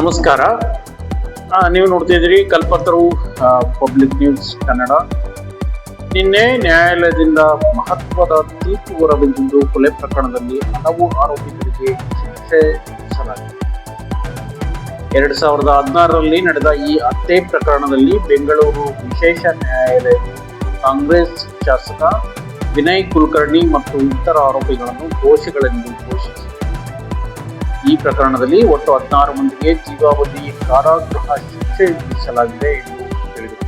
ನಮಸ್ಕಾರ. ನೀವು ನೋಡ್ತಿದ್ದೀರಿ ಕಲ್ಪತರು public news Kannada. ನಿನ್ನೆ ನ್ಯಾಯಾಲಯದಿಂದ ಮಹತ್ವದ ತೀರ್ಪು ಹೊರಬಿದ್ದಿದ್ದು ಕೊಲೆ ಪ್ರಕರಣದಲ್ಲಿ ಹಲವು ಆರೋಪಿಗಳಿಗೆ ಶಿಕ್ಷೆ ವಿಧಿಸಲಾಗಿದೆ. 2016ರಲ್ಲಿ ನಡೆದ ಈ ಹತ್ಯೆ ಪ್ರಕರಣದಲ್ಲಿ ಬೆಂಗಳೂರು ವಿಶೇಷ ನ್ಯಾಯಾಲಯ ಕಾಂಗ್ರೆಸ್ ಶಾಸಕ ವಿನಯ್ ಕುಲಕರ್ಣಿ ಮತ್ತು ಇತರ ಆರೋಪಿಗಳನ್ನು ದೋಷಿಗಳೆಂದು ಘೋಷಿಸಿದೆ. ಈ ಪ್ರಕರಣದಲ್ಲಿ ಒಟ್ಟು 16 ಮಂದಿಗೆ ಜೀವಾವಧಿ ಕಾರಾಗೃಹ ಶಿಕ್ಷೆ ವಿಧಿಸಲಾಗಿದೆ ಎಂದು ಹೇಳಿದರು.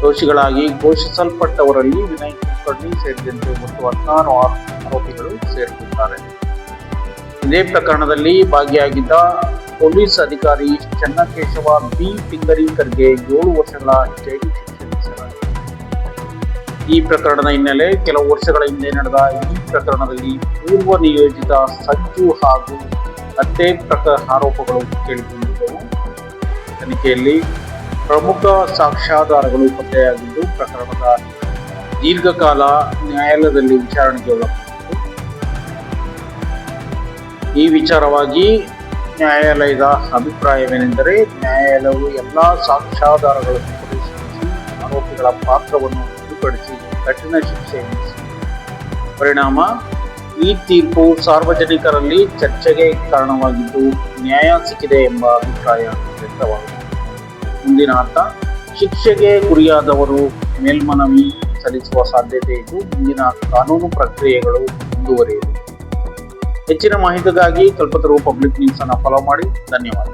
ದೋಷಿಗಳಾಗಿ ಘೋಷಿಸಲ್ಪಟ್ಟವರಲ್ಲಿ ವಿನಯ್ ಕುಲಕರ್ಣಿ ಸೇರಿದಂತೆ ಒಟ್ಟು 16 ಆರೋಪಿಗಳು ಸೇರಿರುತ್ತಾರೆ. ಇದೇ ಪ್ರಕರಣದಲ್ಲಿ ಭಾಗಿಯಾಗಿದ್ದ ಪೊಲೀಸ್ ಅಧಿಕಾರಿ ಚನ್ನಕೇಶವ ಬಿ ಪಿಂಗರಿಕರ್ಗೆ 7 ವರ್ಷಗಳ ಜೈಲು ಶಿಕ್ಷೆ ವಿಧಿಸಲಾಗಿದೆ. ಈ ಪ್ರಕರಣದ ಹಿನ್ನೆಲೆ ಕೆಲವು ವರ್ಷಗಳ ಹಿಂದೆ ನಡೆದ ಈ ಪ್ರಕರಣದಲ್ಲಿ ಪೂರ್ವ ನಿಯೋಜಿತ ಸಂಚು ಹಾಗೂ ಹತ್ಯೆ ಆರೋಪಗಳು ಕೇಳಿಕೊಂಡಿದ್ದವು. ತನಿಖೆಯಲ್ಲಿ ಪ್ರಮುಖ ಸಾಕ್ಷ್ಯಾಧಾರಗಳು ಪತ್ತೆಯಾಗಿದ್ದು ಪ್ರಕರಣದ ದೀರ್ಘಕಾಲ ನ್ಯಾಯಾಲಯದಲ್ಲಿ ವಿಚಾರಣೆಗೆ ಒಳಪಟ್ಟಿತ್ತು. ಈ ವಿಚಾರವಾಗಿ ನ್ಯಾಯಾಲಯದ ಅಭಿಪ್ರಾಯವೇನೆಂದರೆ, ನ್ಯಾಯಾಲಯವು ಎಲ್ಲಾ ಸಾಕ್ಷ್ಯಾಧಾರಗಳನ್ನು ಪರಿಶೀಲಿಸಿ ಆರೋಪಿಗಳ ಪಾತ್ರವನ್ನು ತಿಳಿಪಡಿಸಿ ಕಠಿಣ ಶಿಕ್ಷೆ ವಿಧಿಸಿದೆ. ಪರಿಣಾಮ ಈ ತೀರ್ಪು ಸಾರ್ವಜನಿಕರಲ್ಲಿ ಚರ್ಚೆಗೆ ಕಾರಣವಾಗಿದ್ದು ನ್ಯಾಯ ಸಿಕ್ಕಿದೆ ಎಂಬ ಅಭಿಪ್ರಾಯ ವ್ಯಕ್ತವಾಗಿದೆ. ಮುಂದಿನ ಹಂತ ಶಿಕ್ಷೆಗೆ ಗುರಿಯಾದವರು ಮೇಲ್ಮನವಿ ಸಲ್ಲಿಸುವ ಸಾಧ್ಯತೆ ಇದ್ದು ಮುಂದಿನ ಕಾನೂನು ಪ್ರಕ್ರಿಯೆಗಳು ಮುಂದುವರಿಯಲಿವೆ. ಹೆಚ್ಚಿನ ಮಾಹಿತಿಗಾಗಿ ಕಲ್ಪತರು ಪಬ್ಲಿಕ್ ನ್ಯೂಸ್ ಅನ್ನು ಫಾಲೋ ಮಾಡಿ. ಧನ್ಯವಾದ.